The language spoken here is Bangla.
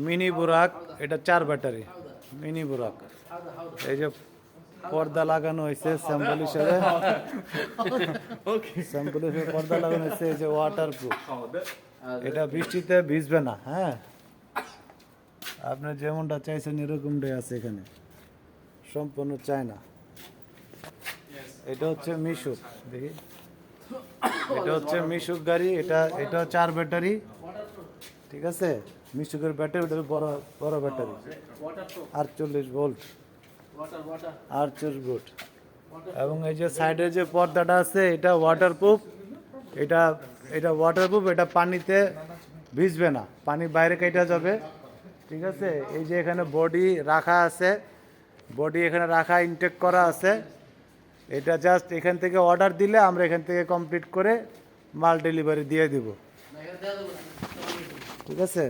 মিনি বুরাক, এটা 4 ব্যাটারি মিনি বুরাক। এই যে পর্দা লাগানো হয়েছে স্যাম্পল হিসেবে, স্যাম্পল হিসেবে পর্দা লাগানো হয়েছে। এই যে ওয়াটার প্রুফ, এটা বৃষ্টিতে ভিজবে না। হ্যাঁ, আপনি যেমনটা চাইছেন এরকমটাই আছে এখানে, সম্পূর্ণ চায়না। এটা হচ্ছে মিশুক, দেখি, এটা হচ্ছে মিশুক গাড়ি। এটা 4 ব্যাটারি, ঠিক আছে। মিশুকের ব্যাটারি, ওটা বড় বড় ব্যাটারি, 48 ভোল্ট, 48 ভোল্ট। এবং এই যে সাইডের যে পর্দাটা আছে এটা ওয়াটারপ্রুফ। এটা এটা ওয়াটারপ্রুফ, এটা পানিতে ভিজবে না, পানি বাইরে কেটে যাবে, ঠিক আছে। এই যে এখানে বডি রাখা আছে, বডি এখানে রাখা ইনটেক করা আছে। এটা জাস্ট এখান থেকে অর্ডার দিলে আমরা এখান থেকে কমপ্লিট করে মাল ডেলিভারি দিয়ে দিব, ঠিক আছে।